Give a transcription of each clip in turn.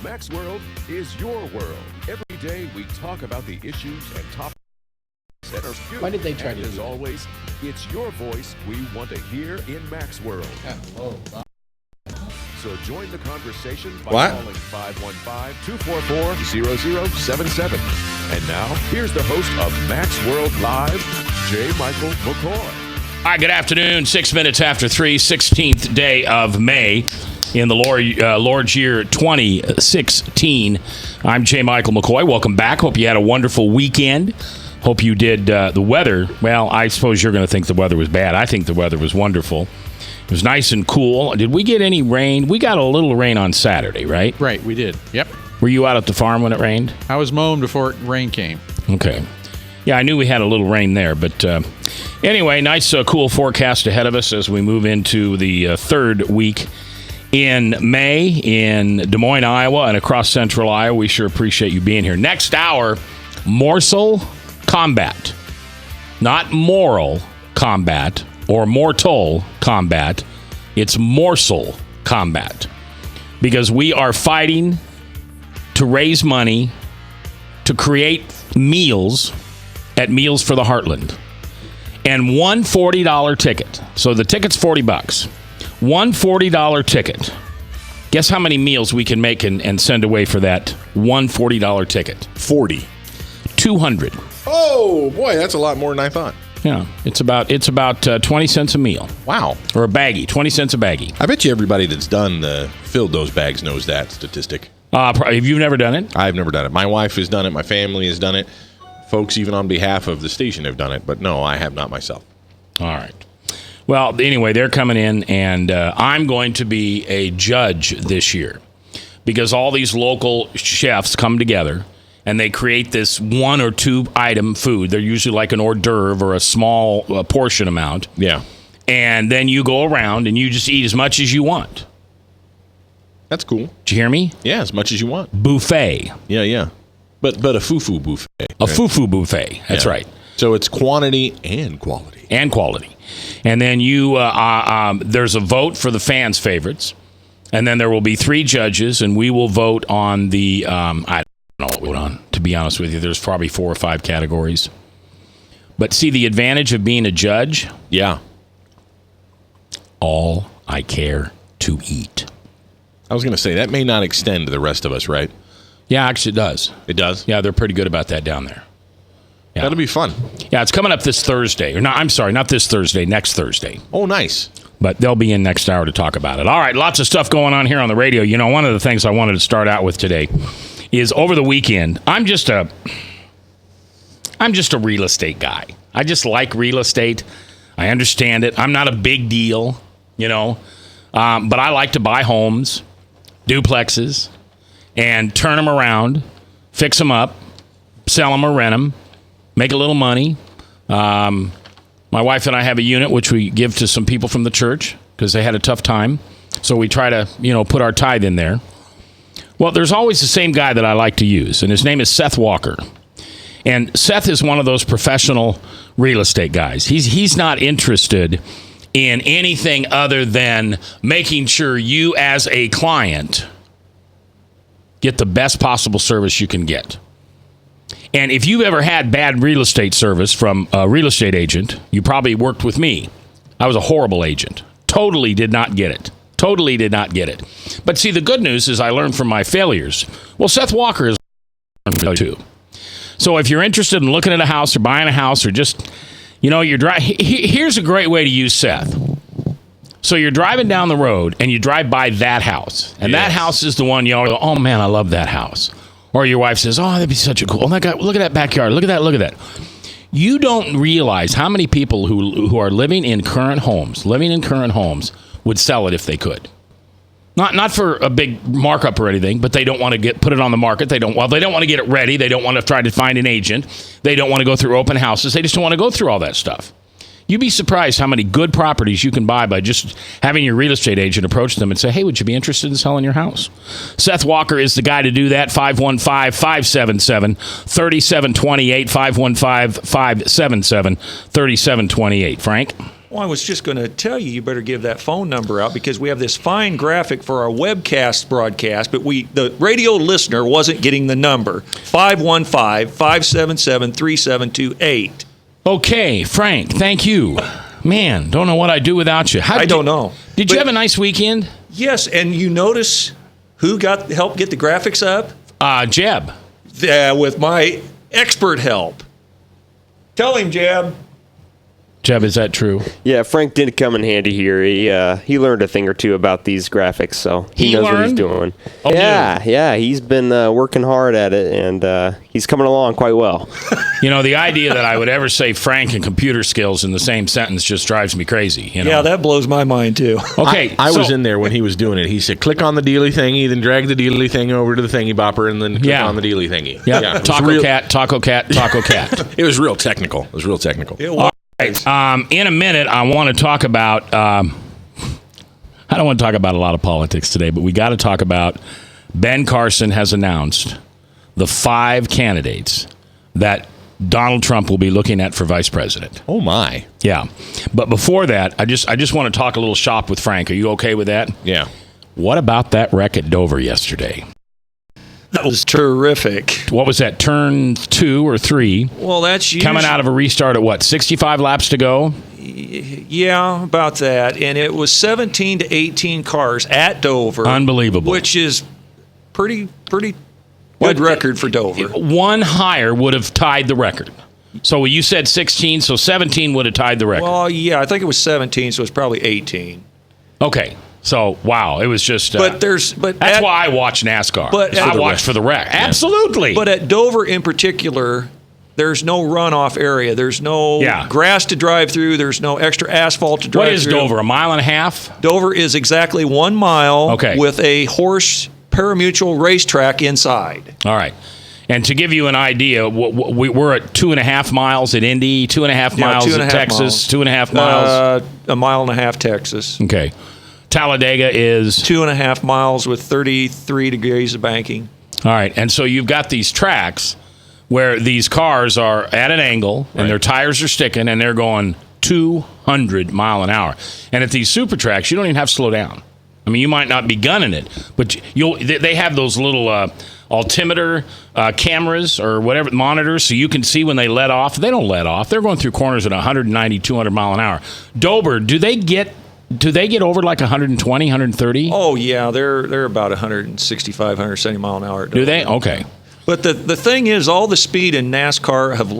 Max World is your world. Every day we talk about the issues and topics that are good. Why did they try and to as do that? always, it's your voice we want to hear in Max World. Hello. So join the conversation by calling 515-244-0077. And now, here's the host of Max World Live, J. Michael McCoy. Hi, good afternoon. 6 minutes after 3, 16th day of May in the Lord's year 2016. I'm J. Michael McCoy. Welcome back. Hope you had a wonderful weekend. Hope you did. The weather, well, I suppose you're going to think the weather was bad. I think the weather was wonderful. It was nice and cool. Did we get any rain? We got a little rain on Saturday, right? Right, we did. Yep. Were you out at the farm when it rained? I was mowing before rain came. Okay. Yeah, I knew we had a little rain there, but anyway, nice, cool forecast ahead of us as we move into the third week in May in Des Moines, Iowa, and across central Iowa. We sure appreciate you being here. Next hour, morsel combat. Not moral combat or mortal combat. It's morsel combat. Because we are fighting to raise money to create meals at Meals for the Heartland. And one $40 ticket. So the ticket's $40. One $40 ticket. Guess how many meals we can make and send away for that one $40 ticket? 40. 200. Oh, boy, that's a lot more than I thought. Yeah, it's about 20 cents a meal. Wow. Or a baggie, 20 cents a baggie. I bet you everybody that's filled those bags knows that statistic. Have you never done it? I've never done it. My wife has done it. My family has done it. Folks, even on behalf of the station, have done it. But no, I have not myself. All right. Well, anyway, they're coming in, and I'm going to be a judge this year because all these local chefs come together, and they create this one or two item food. They're usually like an hors d'oeuvre or a small portion amount. Yeah. And then you go around, and you just eat as much as you want. That's cool. Did you hear me? Yeah, as much as you want. Buffet. Yeah. But a fufu buffet. A fufu buffet. That's right. So it's quantity and quality. And quality. And then you there's a vote for the fans' favorites. And then there will be 3 judges, and we will vote on the, I don't know what we vote on, to be honest with you. There's probably 4 or 5 categories. But see, the advantage of being a judge? Yeah. All I care to eat. I was going to say, that may not extend to the rest of us, right? Yeah, actually it does. It does? Yeah, they're pretty good about that down there. Yeah. That'll be fun. Yeah, it's coming up this Thursday. Or no, I'm sorry, not this Thursday, next Thursday. Oh, nice. But they'll be in next hour to talk about it. All right, lots of stuff going on here on the radio. You know, one of the things I wanted to start out with today is over the weekend, I'm just a real estate guy. I just like real estate. I understand it. I'm not a big deal, you know. But I like to buy homes, duplexes, and turn them around, fix them up, sell them or rent them, make a little money. My wife and I have a unit which we give to some people from the church because they had a tough time. So we try to, put our tithe in there. Well, there's always the same guy that I like to use, and his name is Seth Walker. And Seth is one of those professional real estate guys. He's not interested in anything other than making sure you as a client get the best possible service you can get. And if you've ever had bad real estate service from a real estate agent, you probably worked with me. I was a horrible agent. Totally did not get it. But see, the good news is I learned from my failures. Well, Seth Walker is too. So if you're interested in looking at a house or buying a house or just, you're driving, here's a great way to use Seth. So you're driving down the road and you drive by that house. And that house is the one you always go, oh man, I love that house. Or your wife says, oh, that'd be such a cool, oh my God, look at that backyard. Look at that. You don't realize how many people who are living in current homes would sell it if they could. Not for a big markup or anything, but they don't want to put it on the market. They don't want to get it ready. They don't want to try to find an agent. They don't want to go through open houses. They just don't want to go through all that stuff. You'd be surprised how many good properties you can buy by just having your real estate agent approach them and say, hey, would you be interested in selling your house? Seth Walker is the guy to do that. 515-577-3728. 515-577-3728. Frank? Well, I was just going to tell you, you better give that phone number out because we have this fine graphic for our webcast broadcast, but the radio listener wasn't getting the number. 515-577-3728. Okay, Frank, thank you. Man, don't know what I'd do without you. I don't know. Did you have a nice weekend? Yes, and you notice who helped get the graphics up? Jeb. With my expert help. Tell him, Jeb. Jeb, is that true? Yeah, Frank did come in handy here. He learned a thing or two about these graphics, so he knows what he's doing. Oh, yeah, he's been working hard at it, and he's coming along quite well. You know, the idea that I would ever say Frank and computer skills in the same sentence just drives me crazy. You know? Yeah, that blows my mind, too. Okay, I was in there when he was doing it. He said, click on the dealy thingy, then drag the dealy thing over to the thingy bopper, and then click on the dealy thingy. Yeah, Taco Cat, Taco Cat, Taco Cat. It was real technical. It was. It was. In a minute, I want to talk about. I don't want to talk about a lot of politics today, but we got to talk about. Ben Carson has announced the 5 candidates that Donald Trump will be looking at for vice president. Oh my! Yeah, but before that, I just want to talk a little shop with Frank. Are you okay with that? Yeah. What about that wreck at Dover yesterday? That was terrific. What was that, turn 2 or 3? Well, that's usually, coming out of a restart at what, 65 laps to go? Yeah, about that. And it was 17 to 18 cars at Dover. Unbelievable. Which is pretty good record for Dover. One higher would have tied the record. So you said 16, so 17 would have tied the record. Well, yeah, I think it was 17, so it's probably 18. Okay. So, wow, it was just... that's why I watch NASCAR. But I watch for the wreck. Yeah. Absolutely. But at Dover in particular, there's no runoff area. There's no grass to drive through. There's no extra asphalt to drive through. What is Dover, a mile and a half? Dover is exactly 1 mile with a horse parimutuel racetrack inside. All right. And to give you an idea, we're at 2.5 miles at Indy, 2.5 miles at Texas, 2.5 miles. A mile and a half Texas. Okay. Talladega is 2.5 miles with 33 degrees of banking. All right, and so you've got these tracks where these cars are at an angle and their tires are sticking and they're going 200 mile an hour. And at these super tracks, you don't even have to slow down. I mean, you might not be gunning it, but they have those little altimeter cameras or whatever, monitors, so you can see when they let off. They don't let off. They're going through corners at 190, 200 mile an hour. Dover, do they get over like 120, 130? Oh, yeah. They're about 165, 170 mile an hour. Do they? Okay. But the thing is, all the speed in NASCAR of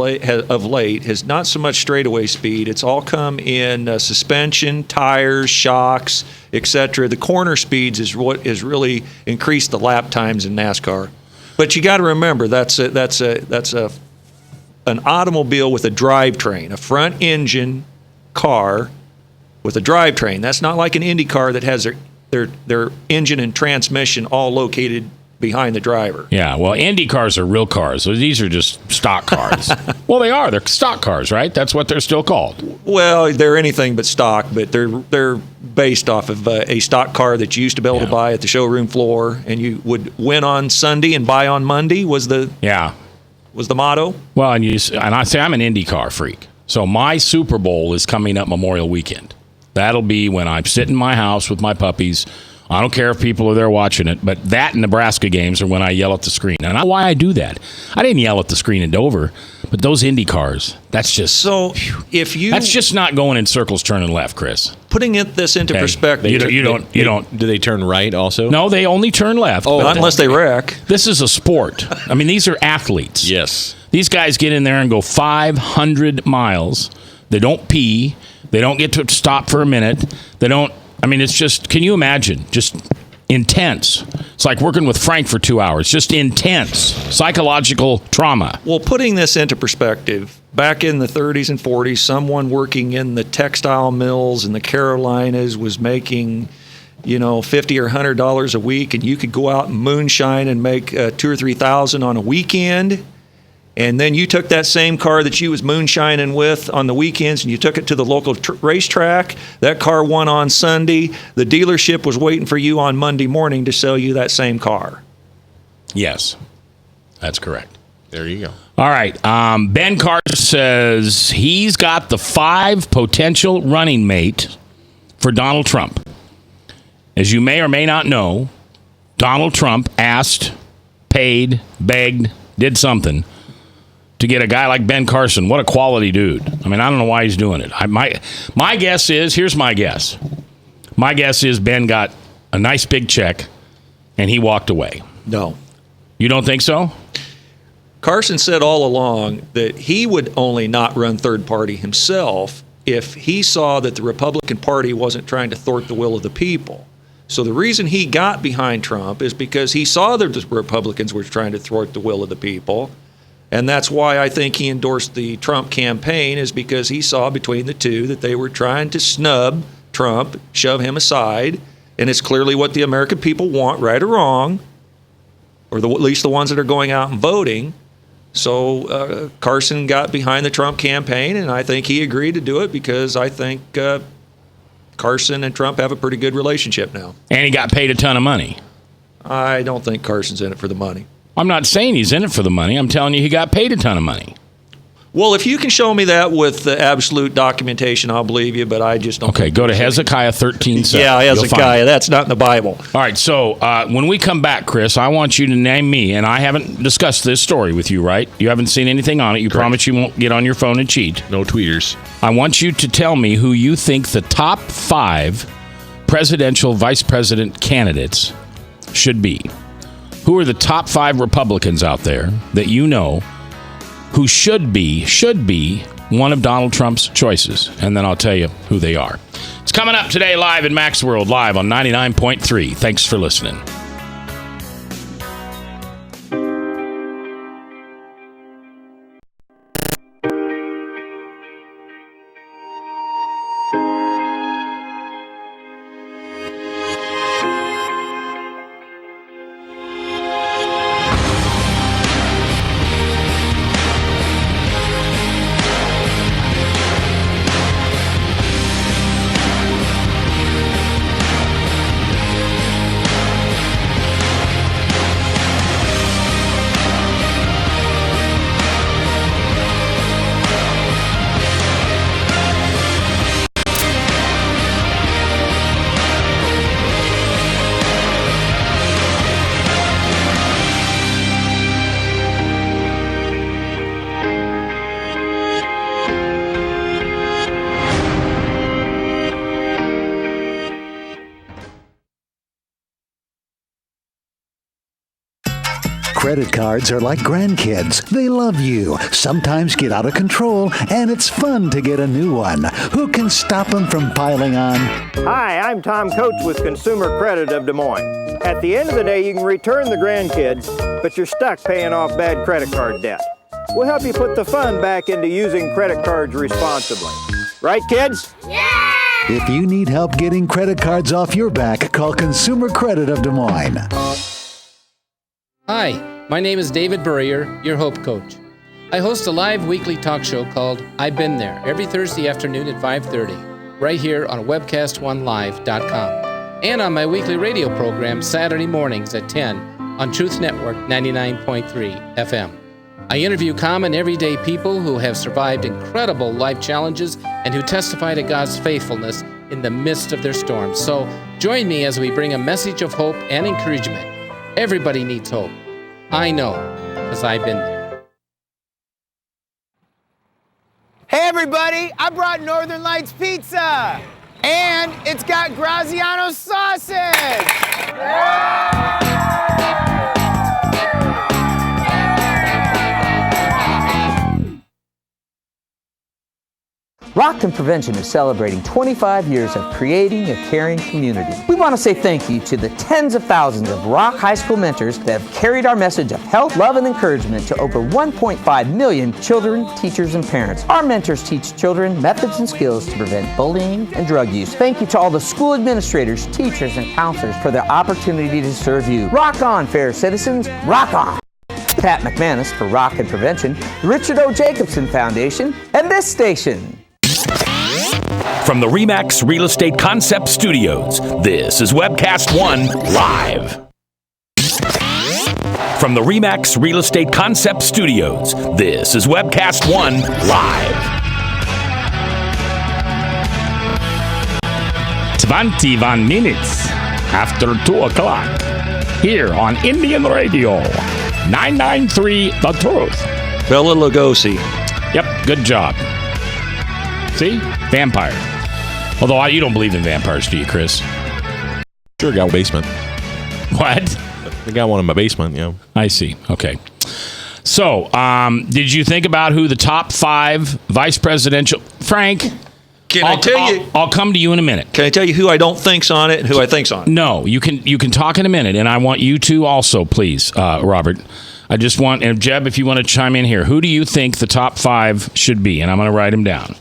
late has not so much straightaway speed. It's all come in suspension, tires, shocks, etc. The corner speeds is what has really increased the lap times in NASCAR. But you got to remember, that's an automobile with a drivetrain, a front engine car with a drivetrain. That's not like an Indy car that has their engine and transmission all located behind the driver. Yeah, well, Indy cars are real cars. So these are just stock cars. Well, they are. They're stock cars, right? That's what they're still called. Well, they're anything but stock, but they're based off of a stock car that you used to be able to buy at the showroom floor, and you would win on Sunday and buy on Monday was the motto. Well, and I say I'm an Indy car freak. So my Super Bowl is coming up Memorial Weekend. That'll be when I sit in my house with my puppies. I don't care if people are there watching it, but that and Nebraska games are when I yell at the screen. And why I do that. I didn't yell at the screen in Dover, but those Indy cars, that's just... So that's just not going in circles turning left, Chris. Putting this into perspective... You don't... Do they turn right also? No, they only turn left. Oh, unless they wreck. This is a sport. I mean, these are athletes. Yes. These guys get in there and go 500 miles. They don't pee. They don't get to stop for a minute. They don't... I mean, it's just, can you imagine? Just intense. It's like working with Frank for 2 hours. Just intense psychological trauma. Well, putting this into perspective, back in the 30s and 40s, someone working in the textile mills in the Carolinas was making, $50 or $100 a week, and you could go out and moonshine and make $2,000 or $3,000 on a weekend. And then you took that same car that you was moonshining with on the weekends and you took it to the local racetrack. That car won on Sunday. The dealership was waiting for you on Monday morning to sell you that same car. Yes, that's correct. There you go. All right. Ben Carson says he's got the 5 potential running mate for Donald Trump. As you may or may not know, Donald Trump asked, paid, begged, did something to get a guy like Ben Carson. What a quality dude. I mean, I don't know why he's doing it. My guess is, here's my guess. My guess is Ben got a nice big check and he walked away. No. You don't think so? Carson said all along that he would only not run third party himself if he saw that the Republican Party wasn't trying to thwart the will of the people. So the reason he got behind Trump is because he saw that the Republicans were trying to thwart the will of the people. And that's why I think he endorsed the Trump campaign, is because he saw between the two that they were trying to snub Trump, shove him aside. And it's clearly what the American people want, right or wrong, or at least the ones that are going out and voting. So Carson got behind the Trump campaign, and I think he agreed to do it because I think Carson and Trump have a pretty good relationship now. And he got paid a ton of money. I don't think Carson's in it for the money. I'm not saying he's in it for the money. I'm telling you he got paid a ton of money. Well, if you can show me that with the absolute documentation, I'll believe you, but I just don't. Okay, go to Hezekiah 13:7. Yeah, Hezekiah. That's not in the Bible. All right, so when we come back, Chris, I want you to name me, and I haven't discussed this story with you, right? You haven't seen anything on it. You promise you won't get on your phone and cheat. No tweeters. I want you to tell me who you think the top 5 presidential vice president candidates should be. Who are the top 5 Republicans out there that you know who should be one of Donald Trump's choices? And then I'll tell you who they are. It's coming up today live in Max World, live on 99.3. Thanks for listening. Credit cards are like grandkids. They love you, sometimes get out of control, and it's fun to get a new one. Who can stop them from piling on? Hi, I'm Tom Coates with Consumer Credit of Des Moines. At the end of the day, you can return the grandkids, but you're stuck paying off bad credit card debt. We'll help you put the fun back into using credit cards responsibly. Right, kids? Yeah! If you need help getting credit cards off your back, call Consumer Credit of Des Moines. Hi, my name is David Burrier, your Hope Coach. I host a live weekly talk show called I've Been There every Thursday afternoon at 5:30, right here on webcast1live.com, and on my weekly radio program Saturday mornings at 10 on Truth Network 99.3 FM. I interview common everyday people who have survived incredible life challenges and who testify to God's faithfulness in the midst of their storms. So join me as we bring a message of hope and encouragement. Everybody needs hope. I know, because I've been there. Hey everybody, I brought Northern Lights Pizza! And it's got Graziano sausage! Rockton Prevention is celebrating 25 years of creating a caring community. We want to say thank you to the tens of thousands of Rock High School mentors that have carried our message of health, love, and encouragement to over 1.5 million children, teachers, and parents. Our mentors teach children methods and skills to prevent bullying and drug use. Thank you to all the school administrators, teachers, and counselors for their opportunity to serve you. Rock on, fair citizens. Rock on! Pat McManus for Rockton Prevention, the Richard O. Jacobson Foundation, and this station. From the RE/MAX Real Estate Concept Studios, this is Webcast One Live. From the RE/MAX Real Estate Concept Studios, this is Webcast One Live. 21 minutes after 2 o'clock here on Indian Radio 993 The Truth. Bela Lugosi. Yep, good job. See? Vampire. Although you don't believe in vampires, do you, Chris? Sure, got a basement. What? I got one in my basement, yeah. I see. Okay. So, did you think about who the top 5 vice presidential... Frank, I'll come to you in a minute. Can I tell you who I don't think's on it and who I think's on it? No, you can talk in a minute, and I want you to also, please, Robert. I just want, and Jeb, if you want to chime in here, who do you think the top 5 should be? And I'm going to write them down.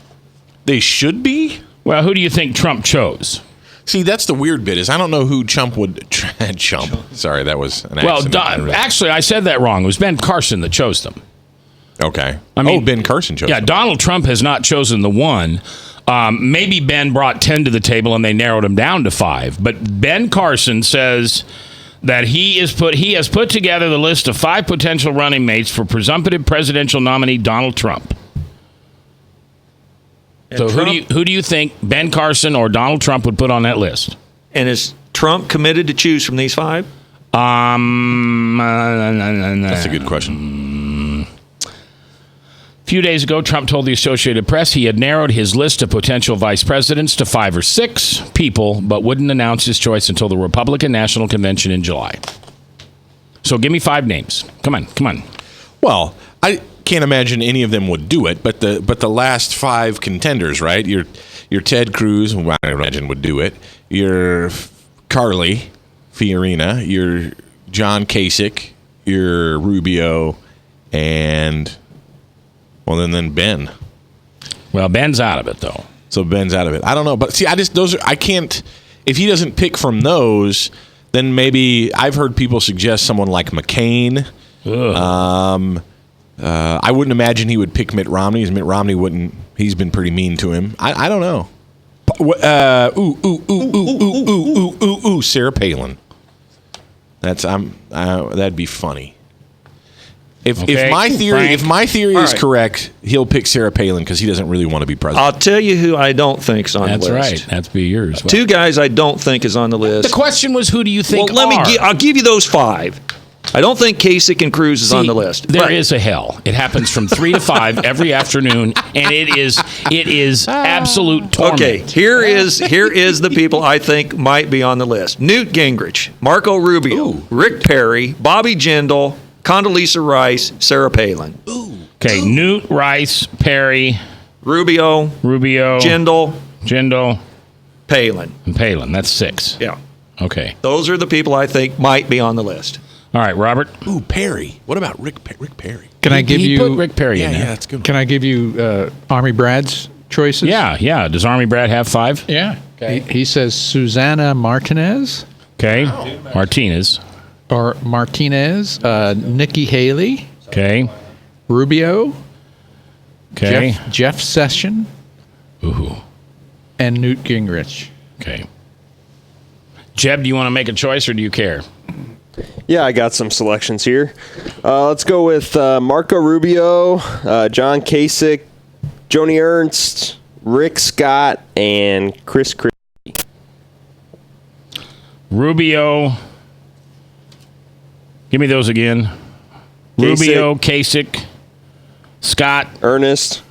They should be? Well, who do you think Trump chose? See, that's the weird bit, is I don't know who Trump would... Trump. Sorry, that was an accident. Well, actually, I said that wrong. It was Ben Carson that chose them. Okay. I mean, Ben Carson chose them. Yeah, Donald Trump has not chosen the one. Maybe Ben brought 10 to the table and they narrowed him down to 5. But Ben Carson says that he has put together the list of 5 potential running mates for presumptive presidential nominee Donald Trump. And so Trump, who do you think Ben Carson or Donald Trump would put on that list? And is Trump committed to choose from these 5? That's a good question. A few days ago, Trump told the Associated Press he had narrowed his list of potential vice presidents to 5 or 6 people, but wouldn't announce his choice until the Republican National Convention in July. So give me 5 names. Come on. Well, I can't imagine any of them would do it, but the last 5 contenders, right? Your Ted Cruz, who I imagine would do it. Your Carly Fiorina, your John Kasich, your Rubio, and then Ben. Well, Ben's out of it though. So Ben's out of it. I don't know, but see, I can't. If he doesn't pick from those, then maybe I've heard people suggest someone like McCain. I wouldn't imagine he would pick Mitt Romney, as Mitt Romney wouldn't. He's been pretty mean to him. I don't know. Sarah Palin. That'd be funny. If my theory is correct, he'll pick Sarah Palin because he doesn't really want to be president. I'll tell you who I don't think's on the list. That's right. That's be yours. 2 guys I don't think is on the list. The question was, who do you think? Well, I'll give you those 5. I don't think Kasich and Cruz is on the list. There is a hell. It happens from 3 to 5 every afternoon, and it is absolute torment. Okay, here is the people I think might be on the list: Newt Gingrich, Marco Rubio, Rick Perry, Bobby Jindal, Condoleezza Rice, Sarah Palin. Okay, Newt, Rice, Perry, Rubio, Jindal, Palin. And Palin. That's 6. Yeah. Okay. Those are the people I think might be on the list. All right, Robert. Ooh, Perry. What about Rick Perry? Can I give you put Rick Perry in there? Yeah, that's good. Can I give you Army Brad's choices? Yeah. Does Army Brad have 5? Yeah. Okay. He says Susana Martinez. Okay. Martinez. Or Martinez. Nikki Haley. Okay. Rubio. Okay. Jeff Sessions. Ooh. And Newt Gingrich. Okay. Jeb, do you want to make a choice or do you care? Yeah, I got some selections here. Let's go with Marco Rubio, John Kasich, Joni Ernst, Rick Scott, and Chris Christie. Rubio. Give me those again. Kasich. Rubio, Kasich, Scott. Ernst.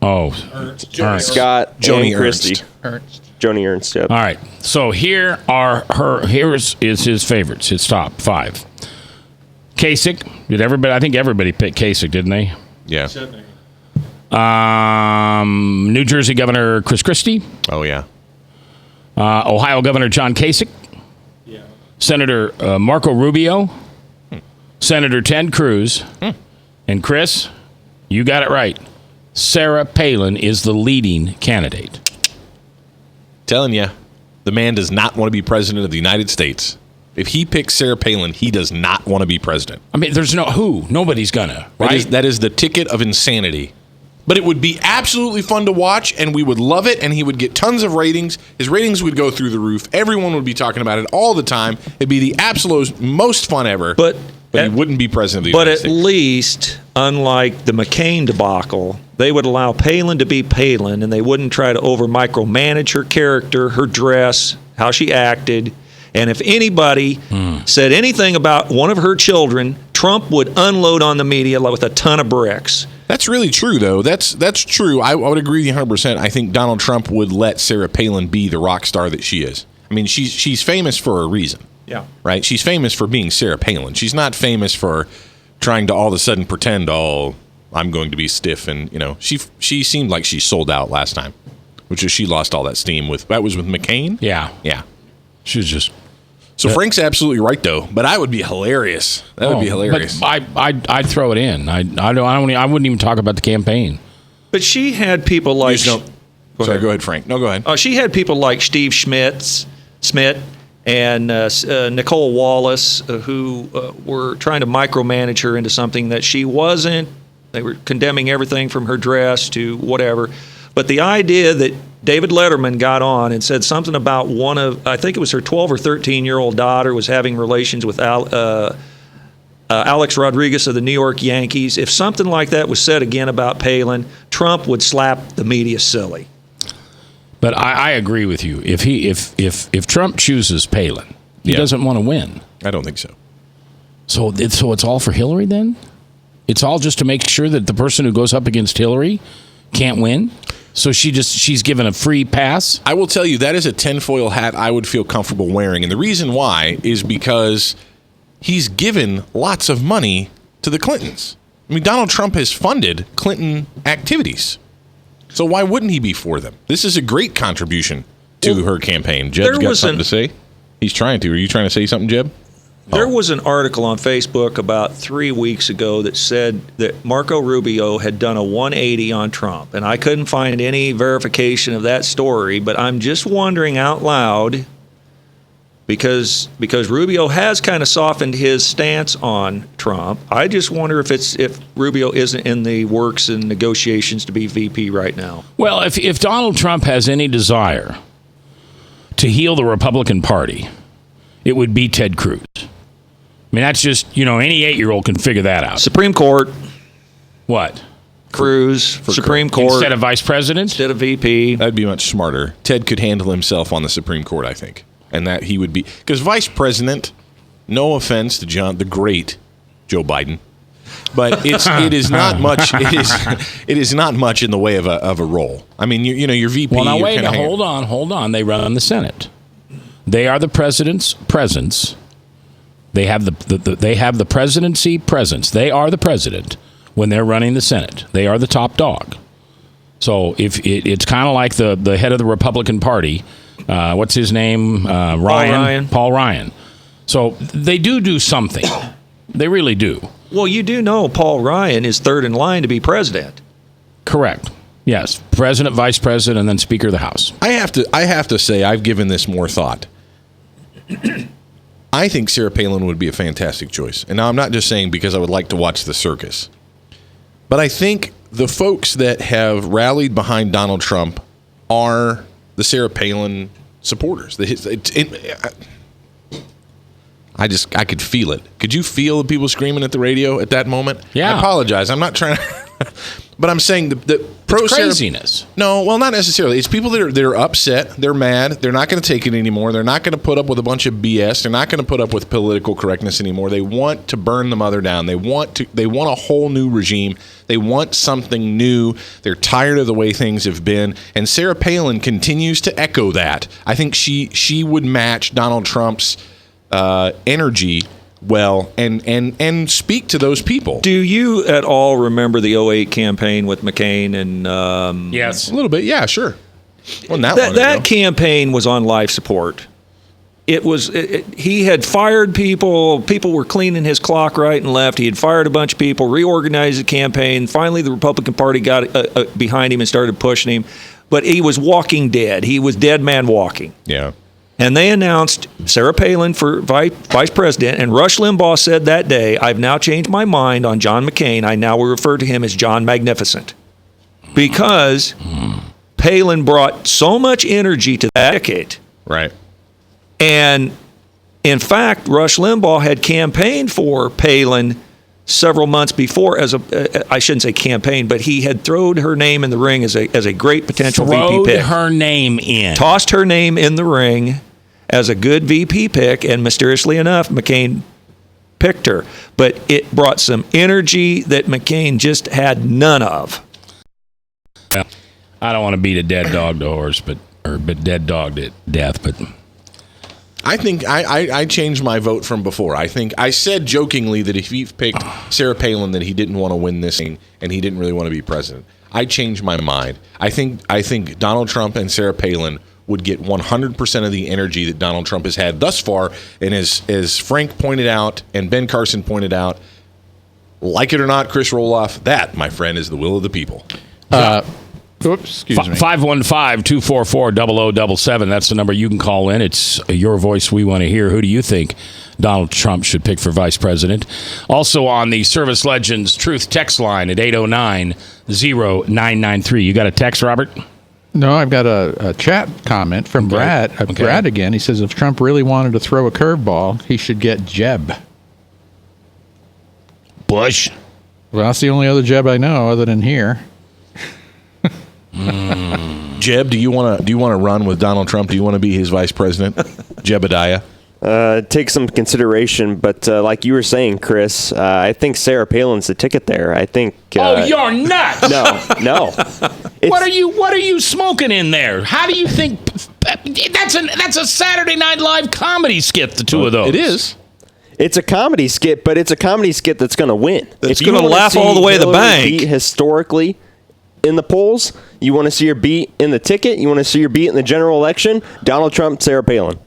Oh. Ernst. Scott, Joni and Christie. Ernst. Joni Ernst, yep. All right. So here's his favorites, his top 5. Kasich. I think everybody picked Kasich, didn't they? Yeah. New Jersey Governor Chris Christie. Oh, yeah. Ohio Governor John Kasich. Yeah. Senator Marco Rubio. Senator Ted Cruz. And Chris, you got it right. Sarah Palin is the leading candidate. Telling you, the man does not want to be president of the United States. If he picks Sarah Palin, he does not want to be president. I mean, there's nobody's gonna, right? That is the ticket of insanity. But it would be absolutely fun to watch, and we would love it, and he would get tons of ratings. His ratings would go through the roof. Everyone would be talking about it all the time. It'd be the absolute most fun ever. But But he wouldn't be president of the But United at States. least, unlike the McCain debacle, they would allow Palin to be Palin, and they wouldn't try to over micromanage her character, her dress, how she acted. And if anybody said anything about one of her children, Trump would unload on the media with a ton of bricks. That's really true, though. That's true. I would agree with you 100%. I think Donald Trump would let Sarah Palin be the rock star that she is. I mean, she's famous for a reason. Yeah. Right? She's famous for being Sarah Palin. She's not famous for trying to all of a sudden pretend, I'm going to be stiff. And, she seemed like she sold out last time, which is she lost all that steam with. That was with McCain? Yeah. Yeah. She was just. So Frank's absolutely right, though. But I would be hilarious. That would be hilarious. But I'd throw it in. I wouldn't even talk about the campaign. But she had people like. Go ahead, Frank. No, go ahead. She had people like Steve Schmidt and Nicole Wallace who were trying to micromanage her into something that she wasn't. They were condemning everything from her dress to whatever. But the idea that David Letterman got on and said something about I think it was her 12 or 13-year-old daughter was having relations with Alex Rodriguez of the New York Yankees. If something like that was said again about Palin, Trump would slap the media silly. But I agree with you. If Trump chooses Palin, he doesn't want to win. I don't think so. So it's all for Hillary then? It's all just to make sure that the person who goes up against Hillary can't win? So she's given a free pass? I will tell you, that is a tinfoil hat I would feel comfortable wearing. And the reason why is because he's given lots of money to the Clintons. I mean, Donald Trump has funded Clinton activities. So why wouldn't he be for them? This is a great contribution to her campaign. Jeb's got something to say? He's trying to. Are you trying to say something, Jeb? There was an article on Facebook about 3 weeks ago that said that Marco Rubio had done a 180 on Trump. And I couldn't find any verification of that story, but I'm just wondering out loud, because Rubio has kind of softened his stance on Trump. I just wonder if Rubio isn't in the works and negotiations to be VP right now. Well, if Donald Trump has any desire to heal the Republican Party, it would be Ted Cruz. I mean, that's just, any 8-year-old can figure that out. Supreme Court. What? Cruz, Supreme Court. Instead of vice president? Instead of VP. That'd be much smarter. Ted could handle himself on the Supreme Court, I think. And that he would be, because vice president, no offense to the great Joe Biden, but it is not much. It is not much in the way of a role. I mean, your VP. Well, now wait, hold on. They run the Senate. They are the president's presence. They have the presidency presence. They are the president when they're running the Senate. They are the top dog. So if it's kind of like the head of the Republican Party. What's his name? Paul Ryan. So they do something. They really do. Well, you do know Paul Ryan is third in line to be president. Correct. Yes, president, vice president, and then Speaker of the House. I have to say I've given this more thought. I think Sarah Palin would be a fantastic choice. And now I'm not just saying because I would like to watch the circus. But I think the folks that have rallied behind Donald Trump are the Sarah Palin supporters. I could feel it. Could you feel the people screaming at the radio at that moment? Yeah. I apologize. I'm not trying to... But I'm saying the pro craziness. No, well, not necessarily. It's people that are upset. They're mad. They're not going to take it anymore. They're not going to put up with a bunch of BS. They're not going to put up with political correctness anymore. They want to burn the mother down. They want a whole new regime. They want something new. They're tired of the way things have been. And Sarah Palin continues to echo that. I think she would match Donald Trump's energy well and speak to those people. Do you at all remember the 2008 campaign with McCain and yes, a little bit. Yeah, sure. Well, that campaign was on life support. It was he had fired people. People were cleaning his clock right and left. He had fired a bunch of people, reorganized the campaign. Finally, the Republican Party got behind him and started pushing him. But he was walking dead. He was dead man walking. Yeah. And they announced Sarah Palin for vice president, and Rush Limbaugh said that day, "I've now changed my mind on John McCain. I now will refer to him as John Magnificent." Because Palin brought so much energy to that decade. Right. And In fact, Rush Limbaugh had campaigned for Palin several months before I shouldn't say campaign, but he had thrown her name in the ring as a great potential VP pick. Her name in. Tossed her name in the ring as a good VP pick, and mysteriously enough, McCain picked her. But it brought some energy that McCain just had none of. I don't want to beat a dead dog to horse, but dead dog to death, but I think I changed my vote from before. I think I said jokingly that if he picked Sarah Palin that he didn't want to win this thing and he didn't really want to be president. I changed my mind. I think Donald Trump and Sarah Palin would get 100% of the energy that Donald Trump has had thus far. And as Frank pointed out and Ben Carson pointed out, like it or not, Chris Roloff, that, my friend, is the will of the people. Excuse me. 515-244-0077. That's the number you can call in. It's your voice we want to hear. Who do you think Donald Trump should pick for vice president? Also on the Service Legends Truth text line at 809-0993. You got a text, Robert? No, I've got a chat comment from Brad. Brad again. He says if Trump really wanted to throw a curveball, he should get Jeb. Bush? Well, that's the only other Jeb I know other than here. Jeb, do you want to run with Donald Trump? Do you want to be his vice president? Jebediah? Take some consideration, but like you were saying, Chris, I think Sarah Palin's the ticket there. I think. You're nuts! No. What are you smoking in there? How do you think? That's a Saturday Night Live comedy skit. The two of those. It is. It's a comedy skit, but it's a comedy skit that's going to win. It's going to laugh all the way to the bank. Historically, in the polls, you want to see her beat in the ticket. You want to see her beat in the general election. Donald Trump, Sarah Palin.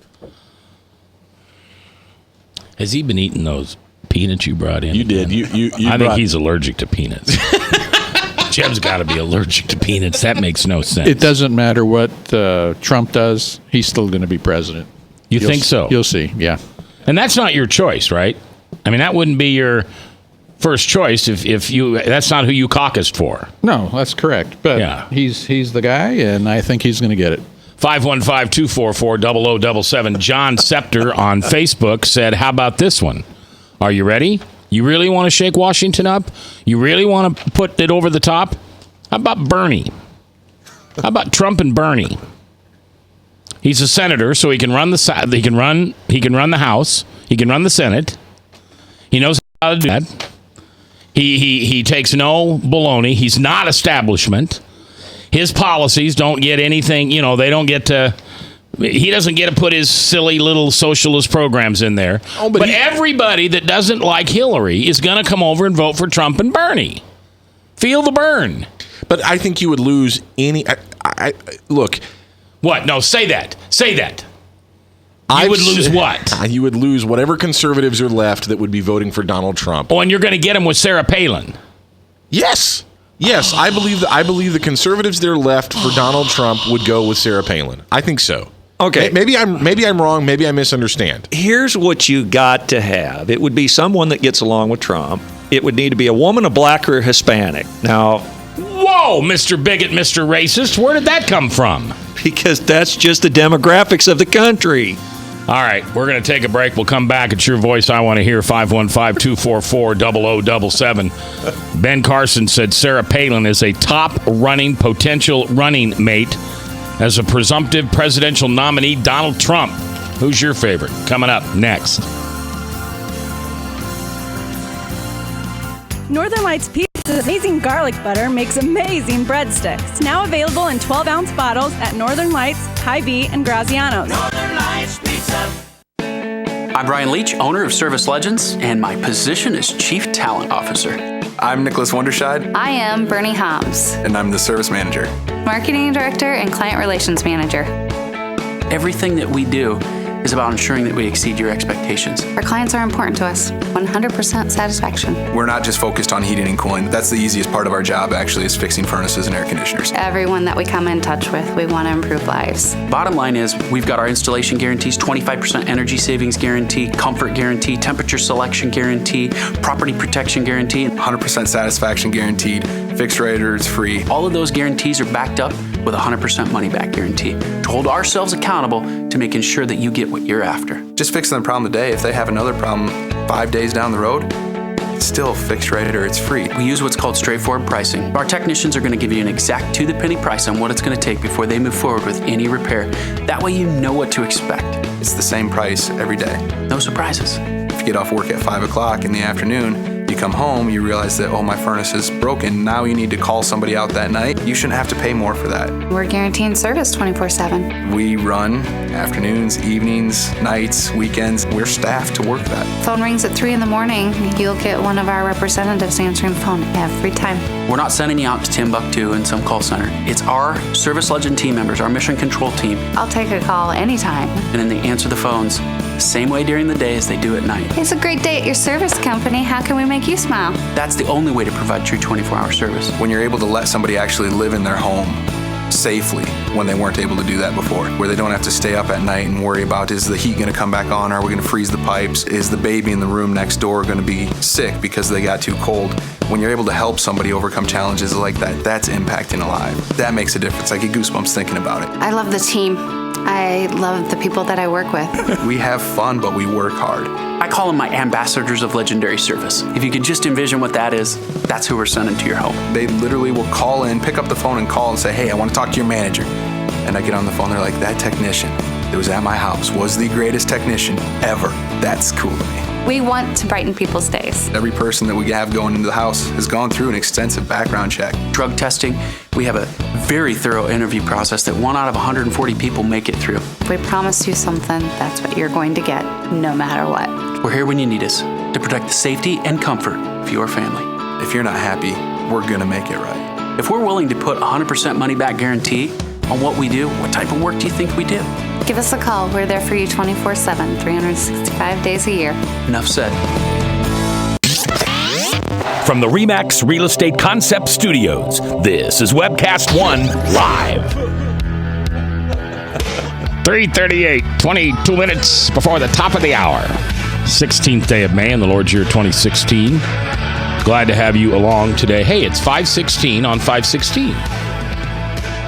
Has he been eating those peanuts you brought in? You did. I think he's allergic to peanuts. Jeb's got to be allergic to peanuts. That makes no sense. It doesn't matter what Trump does. He's still going to be president. You think so? You'll see. Yeah. And that's not your choice, right? I mean, that wouldn't be your first choice if you. That's not who you caucused for. No, that's correct. But yeah. he's the guy, and I think he's going to get it. 515-244-0077. John Scepter on Facebook said, how about this one? Are you ready? You really want to shake Washington up? You really want to put it over the top? How about Bernie? How about Trump and Bernie? He's a senator, so he can run the House, he can run the Senate. He knows how to do that. He takes no baloney. He's not establishment. His policies don't get anything, they don't get to, he doesn't get to put his silly little socialist programs in there. Oh, but everybody that doesn't like Hillary is going to come over and vote for Trump and Bernie. Feel the burn. But I think you would lose any, look. What? No, say that. Say that. You would lose what? You would lose whatever conservatives are left that would be voting for Donald Trump. Oh, and you're going to get them with Sarah Palin. Yes, I believe the conservatives that are left for Donald Trump would go with Sarah Palin. I think so. Okay. Maybe I'm wrong. Maybe I misunderstand. Here's what you got to have. It would be someone that gets along with Trump. It would need to be a woman, a black, or a Hispanic. Now, whoa, Mr. Bigot, Mr. Racist. Where did that come from? Because that's just the demographics of the country. All right, we're going to take a break. We'll come back. It's your voice I want to hear, 515-244-0077. Ben Carson said Sarah Palin is a top potential running mate as a presumptive presidential nominee, Donald Trump. Who's your favorite? Coming up next. Northern Lights Pizza's amazing garlic butter makes amazing breadsticks. Now available in 12-ounce bottles at Northern Lights, Hy-Vee, and Graziano's. Northern Lights Pizza. I'm Brian Leach, owner of Service Legends, and my position is Chief Talent Officer. I'm Nicholas Wonderscheid. I am Bernie Hobbs. And I'm the Service Manager. Marketing Director and Client Relations Manager. Everything that we do is about ensuring that we exceed your expectations. Our clients are important to us. 100% satisfaction. We're not just focused on heating and cooling. That's the easiest part of our job, actually, is fixing furnaces and air conditioners. Everyone that we come in touch with, we want to improve lives. Bottom line is, we've got our installation guarantees, 25% energy savings guarantee, comfort guarantee, temperature selection guarantee, property protection guarantee. 100% satisfaction guaranteed, fixed rate or it's free. All of those guarantees are backed up with a 100% money back guarantee to hold ourselves accountable to making sure that you get what you're after. Just fixing the problem today. If they have another problem 5 days down the road, it's still fixed rate or it's free. We use what's called straightforward pricing. Our technicians are going to give you an exact to-the-penny price on what it's going to take before they move forward with any repair. That way you know what to expect. It's the same price every day. No surprises. If you get off work at 5 o'clock in the afternoon, you come home, you realize that, oh, my furnace is broken. Now you need to call somebody out that night. You shouldn't have to pay more for that. We're guaranteeing service 24/7. We run afternoons, evenings, nights, weekends. We're staffed to work that. Phone rings at 3 in the morning. You'll get one of our representatives answering the phone every time. We're not sending you out to Timbuktu in some call center. It's our Service Legend team members, our mission control team. I'll take a call anytime. And then they answer the phones the same way during the day as they do at night. It's a great day at your service company. How can we make you smile? That's the only way to provide true 24-hour service. When you're able to let somebody actually live in their home safely when they weren't able to do that before, where they don't have to stay up at night and worry about, is the heat going to come back on? Are we going to freeze the pipes? Is the baby in the room next door going to be sick because they got too cold? When you're able to help somebody overcome challenges like that, that's impacting a life. That makes a difference. I get goosebumps thinking about it. I love the team. I love the people that I work with. We have fun, but we work hard. I call them my ambassadors of legendary service. If you could just envision what that is, that's who we're sending to your home. They literally will call in, pick up the phone and call and say, hey, I want to talk to your manager. And I get on the phone, they're like, that technician that was at my house was the greatest technician ever. That's cool to me. We want to brighten people's days. Every person that we have going into the house has gone through an extensive background check. Drug testing, we have a very thorough interview process that 1 out of 140 people make it through. If we promise you something, that's what you're going to get, no matter what. We're here when you need us to protect the safety and comfort of your family. If you're not happy, we're going to make it right. If we're willing to put 100% money back guarantee on what we do, what type of work do you think we do? Give us a call. We're there for you 24/7, 365 days a year. Enough said. From the RE/MAX Real Estate Concept Studios, this is Webcast One Live. 3:38, 22 minutes before the top of the hour. 16th day of May in the Lord's year 2016. Glad to have you along today. Hey, it's 5:16 on 5:16.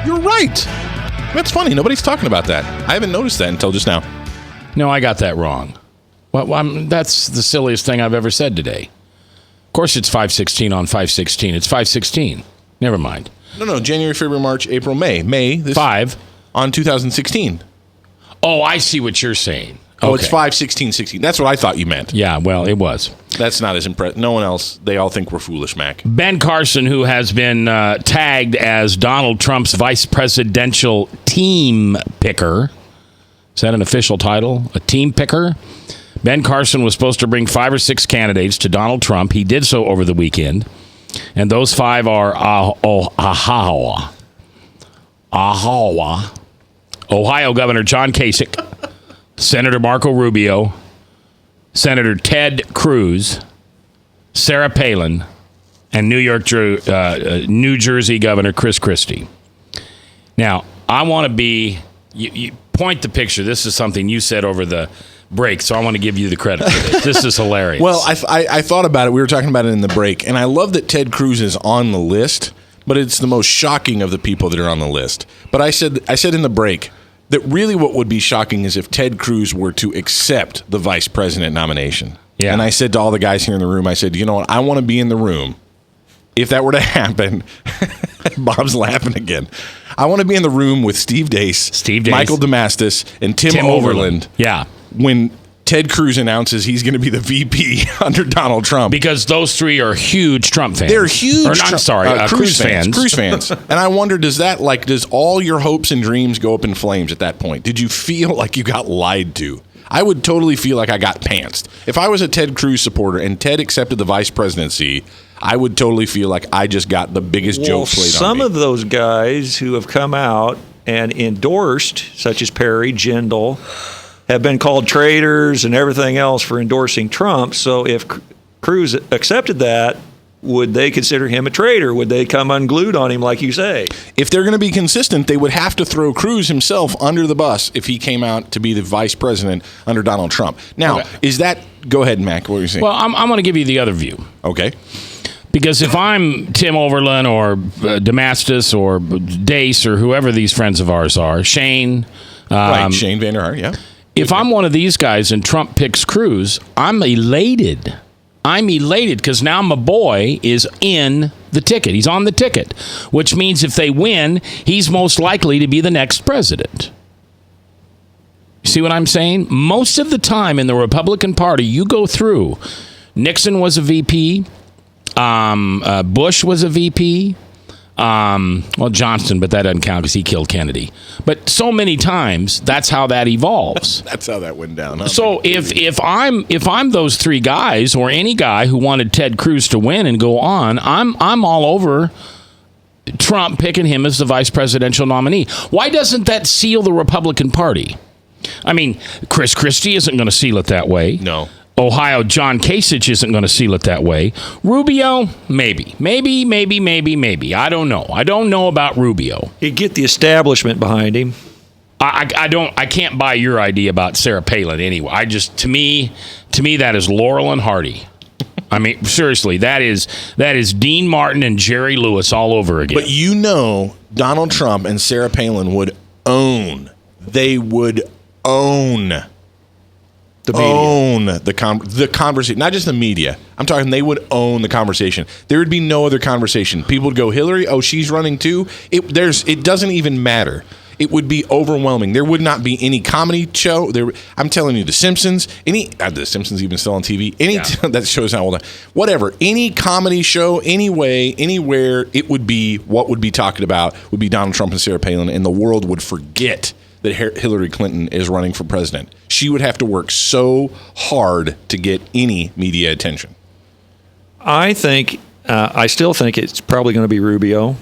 You're right. That's funny. Nobody's talking about that. I haven't noticed that until just now. No, I got that wrong. Well, that's the silliest thing I've ever said today. Of course, it's 5:16 on 5:16. It's 5:16. Never mind. No. January, February, March, April, May. May. 5 on 2016. Oh, I see what you're saying. Oh, Okay. it's 5/16/16. That's what I thought you meant. Yeah, well, it was. That's not as impressive. No one else. They all think we're foolish, Mac. Ben Carson, who has been tagged as Donald Trump's vice presidential team picker. Is that an official title? A team picker? Ben Carson was supposed to bring 5 or 6 candidates to Donald Trump. He did so over the weekend. And those 5 are Ohio Governor John Kasich, Senator Marco Rubio, Senator Ted Cruz, Sarah Palin, and New Jersey Governor Chris Christie. Now, I want to be... You point the picture. This is something you said over the break, so I want to give you the credit for this. This is hilarious. Well, I thought about it. We were talking about it in the break, and I love that Ted Cruz is on the list, but it's the most shocking of the people that are on the list. But I said in the break that really what would be shocking is if Ted Cruz were to accept the vice president nomination. Yeah. And I said to all the guys here in the room, I said, you know what? I want to be in the room. If that were to happen, Bob's laughing again. I want to be in the room with Steve Dace, Michael Damastis, and Tim Overland. Yeah. When Ted Cruz announces he's going to be the VP under Donald Trump. Because those 3 are huge Trump fans. They're huge. Cruz fans. Cruz fans. And I wonder, does all your hopes and dreams go up in flames at that point? Did you feel like you got lied to? I would totally feel like I got pantsed. If I was a Ted Cruz supporter and Ted accepted the vice presidency, I would totally feel like I just got the biggest joke played on me. Some of those guys who have come out and endorsed, such as Perry, Jindal, have been called traitors and everything else for endorsing Trump. So if Cruz accepted that, would they consider him a traitor? Would they come unglued on him, like you say? If they're going to be consistent, they would have to throw Cruz himself under the bus if he came out to be the vice president under Donald Trump. Now, Is that... Go ahead, Mac. What were you saying? Well, I'm going to give you the other view. Okay. Because if I'm Tim Overland or Damastis or Dace or whoever these friends of ours are, Shane. Right, Shane Vanderhart, yeah. If I'm one of these guys and Trump picks Cruz, I'm elated. I'm elated because now my boy is in the ticket. He's on the ticket, which means if they win, he's most likely to be the next president. See what I'm saying? Most of the time in the Republican Party, you go through, Nixon was a VP, Bush was a VP, well, Johnson, but that doesn't count because he killed Kennedy. But so many times, that's how that evolves. That's how that went down. Huh? So if I'm those three guys or any guy who wanted Ted Cruz to win and go on, I'm all over Trump picking him as the vice presidential nominee. Why doesn't that seal the Republican Party? I mean, Chris Christie isn't going to seal it that way. No. Ohio John Kasich isn't going to seal it that way. Rubio, maybe. I don't know. I don't know about Rubio. He'd get the establishment behind him. I can't buy your idea about Sarah Palin anyway. To me that is Laurel and Hardy. I mean, seriously, that is Dean Martin and Jerry Lewis all over again. But you know, Donald Trump and Sarah Palin would own. They would own the conversation, not just the media. I'm talking they would own the conversation. There would be no other conversation. People would go, Hillary, oh, she's running too. It doesn't even matter. It would be overwhelming. There would not be any comedy show. I'm telling you, The Simpsons, The Simpsons even still on TV? That shows how old whatever. Any comedy show, anywhere, it would be what would be talked about would be Donald Trump and Sarah Palin, and the world would forget that Hillary Clinton is running for president. She would have to work so hard to get any media attention. I still think it's probably going to be Rubio.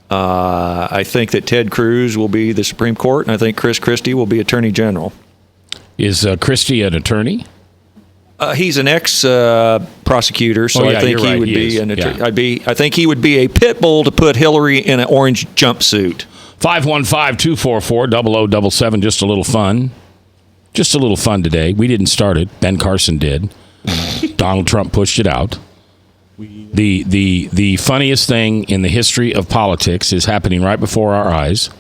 I think that Ted Cruz will be the Supreme Court, and I think Chris Christie will be Attorney General. Is Christie an attorney? He's an ex-prosecutor, so I think he would be an attorney. I think he would be a pit bull to put Hillary in an orange jumpsuit. 515-244-0077. Just a little fun. Just a little fun today. We didn't start it. Ben Carson did. Donald Trump pushed it out. The funniest thing in the history of politics is happening right before our eyes.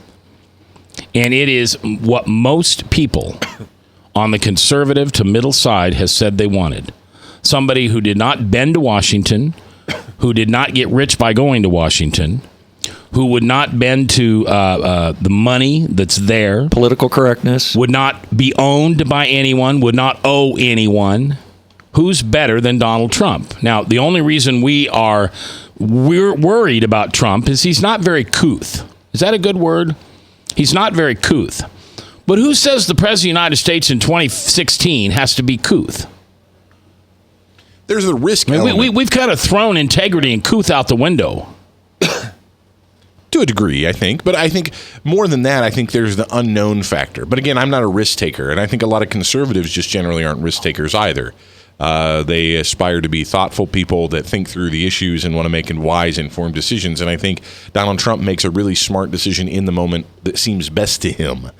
And it is what most people on the conservative to middle side has said they wanted. Somebody who did not bend to Washington, who did not get rich by going to Washington, who would not bend to the money that's there. Political correctness. Would not be owned by anyone, would not owe anyone. Who's better than Donald Trump? Now, the only reason we're worried about Trump is he's not very couth. Is that a good word? He's not very couth. But who says the President of the United States in 2016 has to be couth? There's a risk. We've kind of thrown integrity and couth out the window. To a degree, I think. But I think more than that, I think there's the unknown factor. But again, I'm not a risk taker. And I think a lot of conservatives just generally aren't risk takers either. They aspire to be thoughtful people that think through the issues and want to make wise, informed decisions. And I think Donald Trump makes a really smart decision in the moment that seems best to him.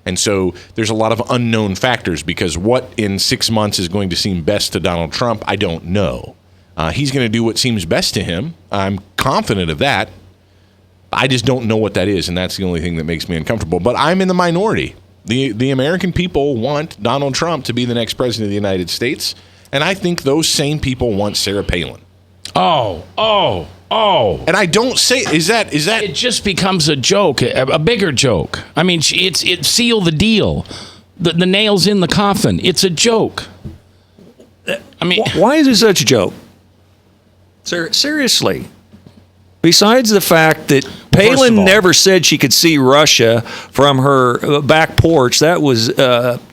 And so there's a lot of unknown factors because what in 6 months is going to seem best to Donald Trump, I don't know. He's going to do what seems best to him. I'm confident of that. I just don't know what that is, and that's the only thing that makes me uncomfortable. But I'm in the minority. The American people want Donald Trump to be the next president of the United States, and I think those same people want Sarah Palin. Oh. And I don't say, is that? It just becomes a joke, a bigger joke. I mean, it sealed the deal. The nail's in the coffin. It's a joke. I mean, why is it such a joke? Seriously. Besides the fact that Palin never said she could see Russia from her back porch. That was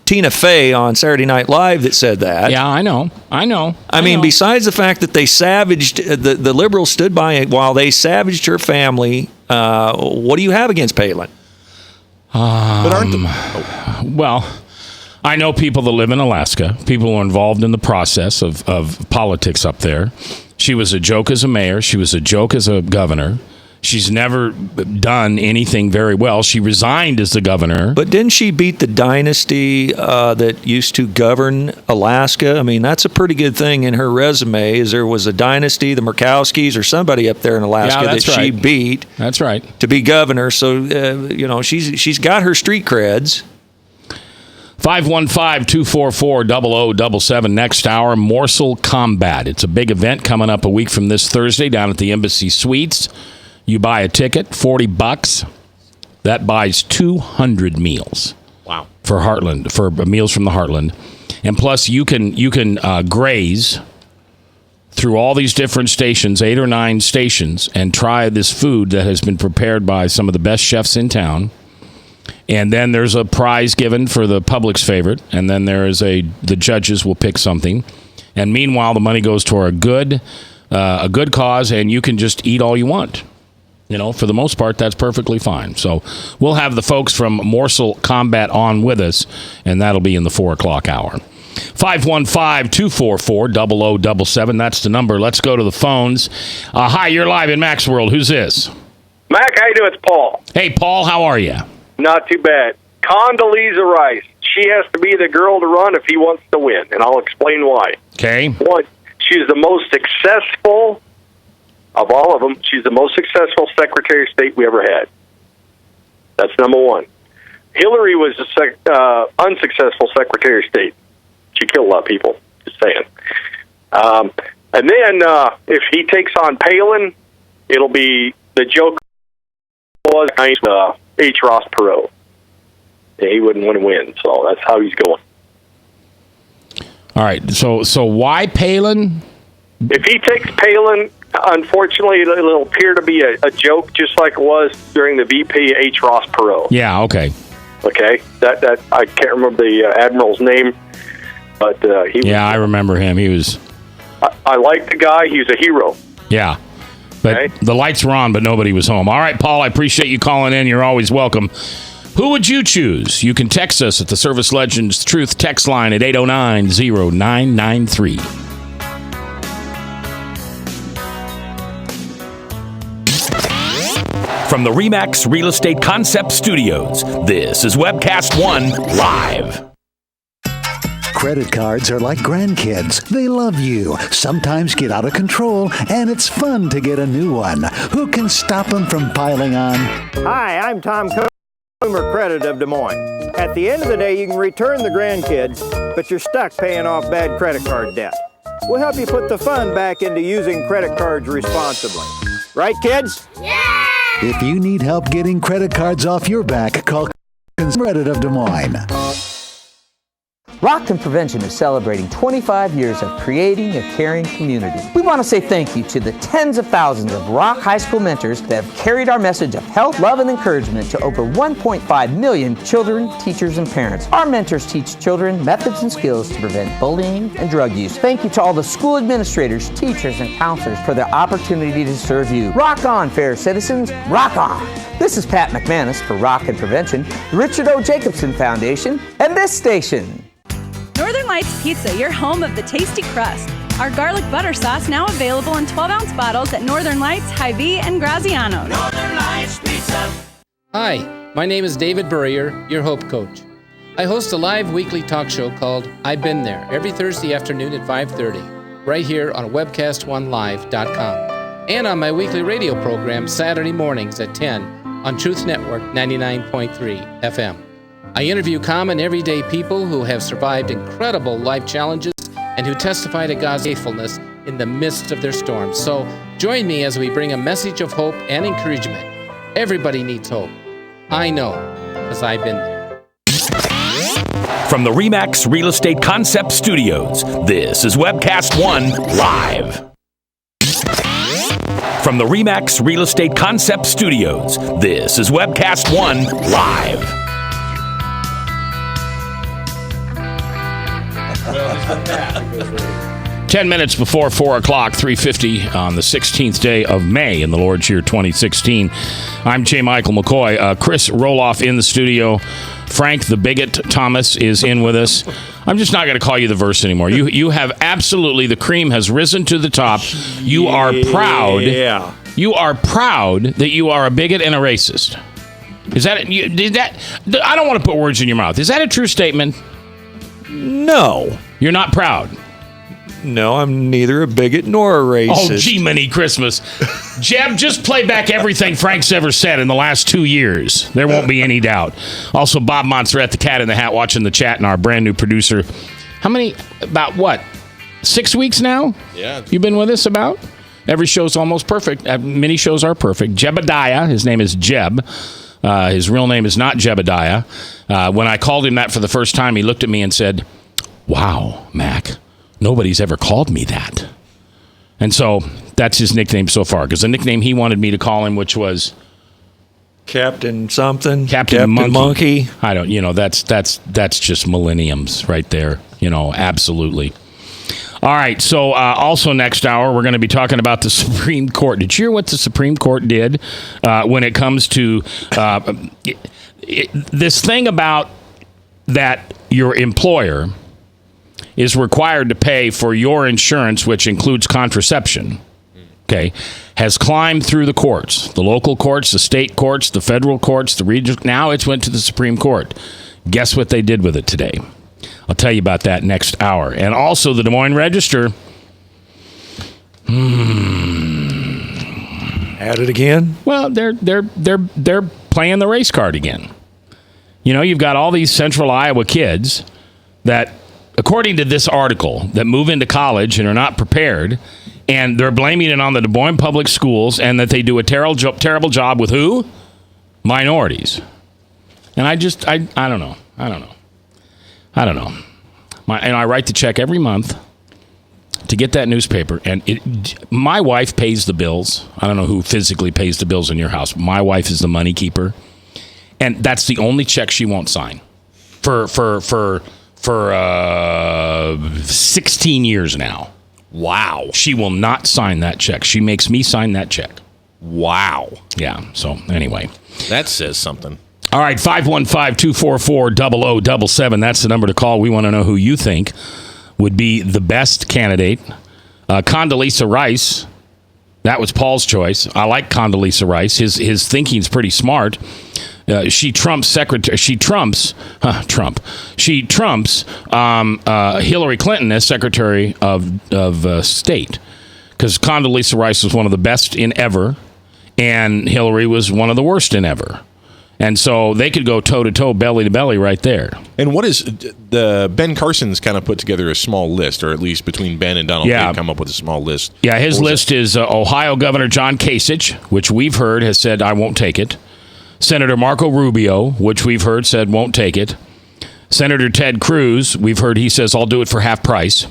Tina Fey on Saturday Night Live that said that. Yeah, I know. I mean, besides the fact that they savaged, the liberals stood by it while they savaged her family, what do you have against Palin? But aren't well, I know people that live in Alaska, people who are involved in the process of politics up there. She was a joke as a mayor. She was a joke as a governor. She's never done anything very well. She resigned as the governor. But didn't she beat the dynasty that used to govern Alaska? I mean, that's a pretty good thing in her resume, is there was a dynasty, the Murkowskis or somebody up there in Alaska that she beat. That's right. To be governor. So, she's got her street creds. 515-244-0077. Next hour, Morsel Combat. It's a big event coming up a week from this Thursday down at the Embassy Suites. You buy a ticket, $40. That buys 200 meals. Wow. For Heartland, for meals from the Heartland. And plus, you can graze through all these different stations, 8 or 9 stations, and try this food that has been prepared by some of the best chefs in town. And then there's a prize given for the public's favorite, and then the judges will pick something. And meanwhile, the money goes toward a good cause, and you can just eat all you want. For the most part, that's perfectly fine. So we'll have the folks from Morsel Combat on with us, and that'll be in the 4 o'clock hour. 515-244-0077. That's the number. Let's go to the phones. Hi, you're live in Mac's World. Who's this? Mac, how you doing? It's Paul. Hey, Paul, how are you? Not too bad. Condoleezza Rice. She has to be the girl to run if he wants to win, and I'll explain why. Okay. One, she's the most successful of all of them. She's the most successful Secretary of State we ever had. That's number one. Hillary was the unsuccessful Secretary of State. She killed a lot of people, just saying. And then if he takes on Palin, it'll be the joke was H. Ross Perot. Yeah, he wouldn't want to win, so that's how he's going. All right, so why Palin? If he takes Palin, unfortunately, it'll appear to be a joke, just like it was during the VP H. Ross Perot. Yeah, okay. Okay, that I can't remember the admiral's name, but he. Yeah, I remember him. He was. I like the guy. He's a hero. Yeah, but the lights were on, but nobody was home. All right, Paul, I appreciate you calling in. You're always welcome. Who would you choose? You can text us at the Service Legends Truth text line at 809-0993. From the RE/MAX Real Estate Concept Studios, this is Webcast One Live. Credit cards are like grandkids. They love you, sometimes get out of control, and it's fun to get a new one. Who can stop them from piling on? Hi, I'm Tom Cook, Consumer Credit of Des Moines. At the end of the day, you can return the grandkids, but you're stuck paying off bad credit card debt. We'll help you put the fun back into using credit cards responsibly. Right, kids? Yeah! If you need help getting credit cards off your back, call Consumer Credit of Des Moines. Rockton Prevention is celebrating 25 years of creating a caring community. We want to say thank you to the tens of thousands of Rock High School mentors that have carried our message of health, love, and encouragement to over 1.5 million children, teachers, and parents. Our mentors teach children methods and skills to prevent bullying and drug use. Thank you to all the school administrators, teachers, and counselors for their opportunity to serve you. Rock on, fair citizens. Rock on. This is Pat McManus for Rockton Prevention, the Richard O. Jacobson Foundation, and this station. Northern Lights Pizza, your home of the tasty crust. Our garlic butter sauce now available in 12-ounce bottles at Northern Lights, Hy-Vee, and Graziano's. Northern Lights Pizza. Hi, my name is David Burrier, your Hope Coach. I host a live weekly talk show called I've Been There every Thursday afternoon at 5:30, right here on webcast1live.com, and on my weekly radio program Saturday mornings at 10 on Truth Network 99.3 FM. I interview common, everyday people who have survived incredible life challenges and who testify to God's faithfulness in the midst of their storms. So join me as we bring a message of hope and encouragement. Everybody needs hope. I know, because I've been there. From the RE/MAX Real Estate Concept Studios, this is Webcast One Live. From the RE/MAX Real Estate Concept Studios, this is Webcast One Live. 10 minutes before 4 o'clock, 3:50 on the 16th day of May in the Lord's year 2016. I'm J. Michael McCoy. Chris Roloff in the studio. Frank the Bigot Thomas is in with us. I'm just not going to call you the verse anymore. You have absolutely, the cream has risen to the top. You are proud. Yeah. You are proud that you are a bigot and a racist. Is that I don't want to put words in your mouth. Is that a true statement? No. You're not proud. No, I'm neither a bigot nor a racist. Oh, gee, many Christmas. Jeb, just play back everything Frank's ever said in the last 2 years. There won't be any doubt. Also, Bob Montserrat, the Cat in the Hat, watching the chat, and our brand new producer. How many? About what? 6 weeks now? Yeah. You've been with us about? Every show's almost perfect. Many shows are perfect. Jebediah, his name is Jeb. His real name is not Jebediah. When I called him that for the first time, he looked at me and said, "Wow, Mac, nobody's ever called me that." And so that's his nickname so far, because the nickname he wanted me to call him, which was Captain something, Captain Monkey. I don't, that's just millenniums right there. Absolutely. All right. So also next hour, we're going to be talking about the Supreme Court. Did you hear what the Supreme Court did when it comes to this thing about that your employer is required to pay for your insurance, which includes contraception, okay, has climbed through the courts, the local courts, the state courts, the federal courts, the regional. Now it's went to the Supreme Court. Guess what they did with it today? I'll tell you about that next hour. And also the Des Moines Register. At it again? Well, they're playing the race card again. You've got all these central Iowa kids that, according to this article, that move into college and are not prepared, and they're blaming it on the Des Moines public schools and that they do a terrible job with who? Minorities. And I don't know. And I write the check every month to get that newspaper, and my wife pays the bills. I don't know who physically pays the bills in your house. My wife is the money keeper, and that's the only check she won't sign for 16 years now. Wow. She will not sign that check. She makes me sign that check. Wow. Yeah. So anyway, that says something. All right, 515-244-0077. That's the number to call. We want to know who you think would be the best candidate. Condoleezza Rice, that was Paul's choice. I like Condoleezza Rice. His thinking's pretty smart. She trumps Hillary Clinton as Secretary of State, because Condoleezza Rice was one of the best in ever, and Hillary was one of the worst in ever. And so they could go toe-to-toe, belly-to-belly right there. And what is Ben Carson's kind of put together a small list, or at least between Ben and Donald, they've come up with a small list. Yeah, his list is Ohio Governor John Kasich, which we've heard has said, I won't take it. Senator Marco Rubio, which we've heard said won't take it. Senator Ted Cruz, we've heard he says, I'll do it for half price.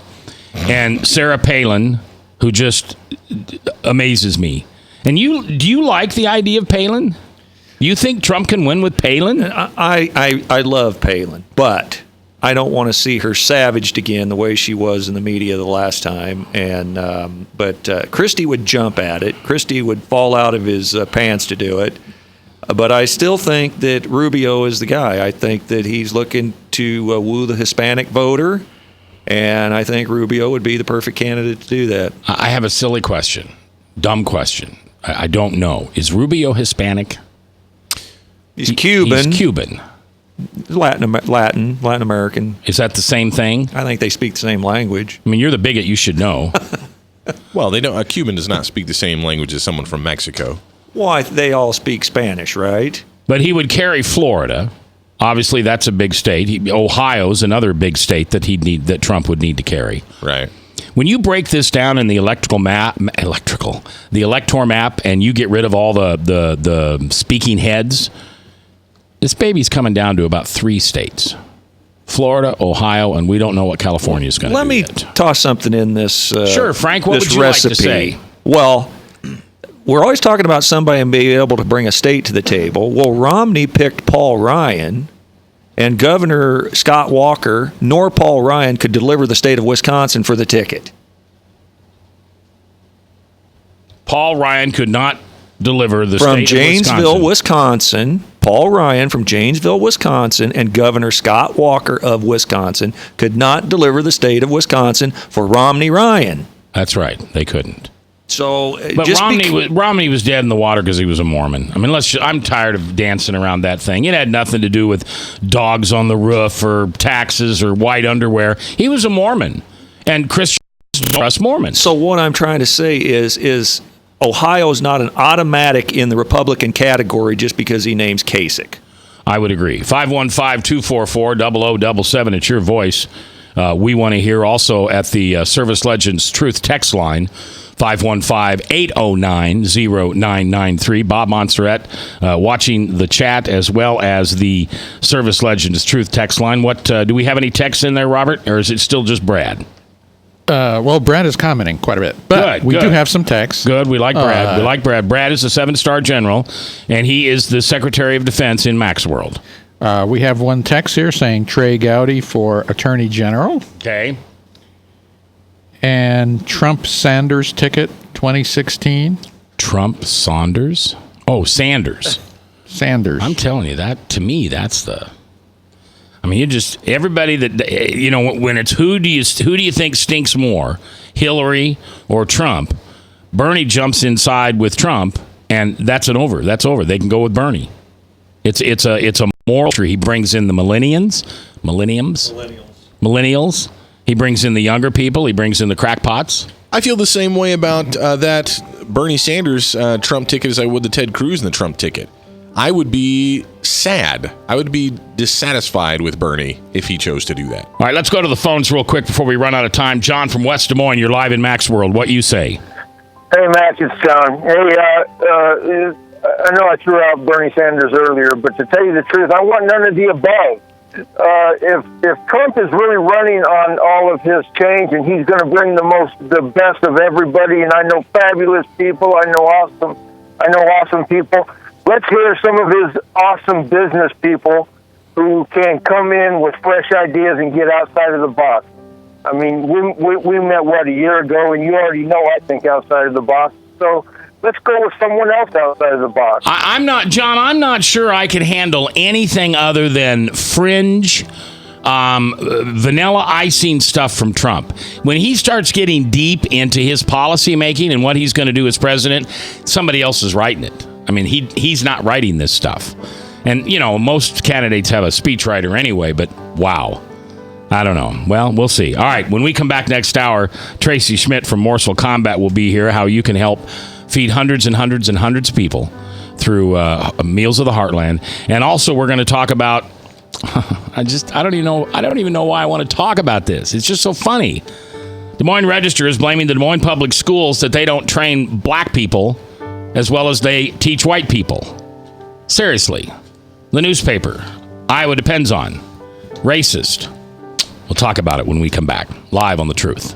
And Sarah Palin, who just amazes me. And do you like the idea of Palin? You think Trump can win with Palin? I love Palin, but I don't want to see her savaged again the way she was in the media the last time. But Christie would jump at it. Christie would fall out of his pants to do it. But I still think that Rubio is the guy. I think that he's looking to woo the Hispanic voter, and I think Rubio would be the perfect candidate to do that. I have a silly question, dumb question. I don't know. Is Rubio Hispanic? He's Cuban. He's Cuban. Latin American. Is that the same thing? I think they speak the same language. I mean, you're the bigot. You should know. Well, they don't. A Cuban does not speak the same language as someone from Mexico. Well, they all speak Spanish, right? But he would carry Florida. Obviously, that's a big state. Ohio's another big state that Trump would need to carry. Right. When you break this down in the electoral map, and you get rid of all the speaking heads, this baby's coming down to about 3 states: Florida, Ohio, and we don't know what California is going to do. Let me toss something in this. Sure, Frank. What would you recipe. Like to say? Well, we're always talking about somebody being able to bring a state to the table. Well, Romney picked Paul Ryan, and Governor Scott Walker nor Paul Ryan could deliver the state of Wisconsin for the ticket. Paul Ryan could not deliver the from state Janesville, of Wisconsin. Paul Ryan from Janesville, Wisconsin, and Governor Scott Walker of Wisconsin could not deliver the state of Wisconsin for Romney Ryan. That's right. They couldn't. So, but Romney was dead in the water because he was a Mormon. I mean, I'm tired of dancing around that thing. It had nothing to do with dogs on the roof or taxes or white underwear. He was a Mormon, and Christians trust Mormons. So what I'm trying to say is Ohio is not an automatic in the Republican category just because he names Kasich. I would agree. 515-244-0077. It's your voice. We want to hear also at the Service Legends Truth text line, 515-809-0993. Bob Montserrat watching the chat as well as the Service Legends Truth text line. What do we have any texts in there, Robert, or is it still just Brad? Well, Brad is commenting quite a bit, but we do have some texts. Good. We like Brad. We like Brad. Brad is a 7-star general, and he is the Secretary of Defense in Mac's world. We have one text here saying Trey Gowdy for Attorney General. Okay. And Trump-Sanders ticket 2016. Trump-Saunders? Oh, Sanders. Sanders. I'm telling you, that to me, that's the... I mean, you just everybody that when it's who do you think stinks more, Hillary or Trump? Bernie jumps inside with Trump, and that's over. That's over. They can go with Bernie. It's a moral tree. He brings in the millennials. He brings in the younger people. He brings in the crackpots. I feel the same way about that Bernie Sanders Trump ticket as I would the Ted Cruz and the Trump ticket. I would be sad. I would be dissatisfied with Bernie if he chose to do that. All right, let's go to the phones real quick before we run out of time. John from West Des Moines, you're live in Mac's World. What you say? Hey, Mac, it's John. Hey, I know I threw out Bernie Sanders earlier, but to tell you the truth, I want none of the above. If Trump is really running on all of his change and he's going to bring the best of everybody, and I know fabulous people, I know awesome people. Let's hear some of his awesome business people who can come in with fresh ideas and get outside of the box. I mean, we met, a year ago, and you already know I think outside of the box. So let's go with someone else outside of the box. I'm not sure I can handle anything other than fringe, vanilla icing stuff from Trump. When he starts getting deep into his policy making and what he's going to do as president, somebody else is writing it. I mean, he's not writing this stuff. And, most candidates have a speechwriter anyway, but wow. I don't know. Well, we'll see. All right, when we come back next hour, Tracy Schmidt from Morsel Combat will be here, how you can help feed hundreds and hundreds and hundreds of people through Meals of the Heartland. And also we're going to talk about, I don't even know why I want to talk about this. It's just so funny. Des Moines Register is blaming the Des Moines Public Schools that they don't train black people as well as they teach white people. Seriously. The newspaper, Iowa Depends On, racist. We'll talk about it when we come back, live on The Truth.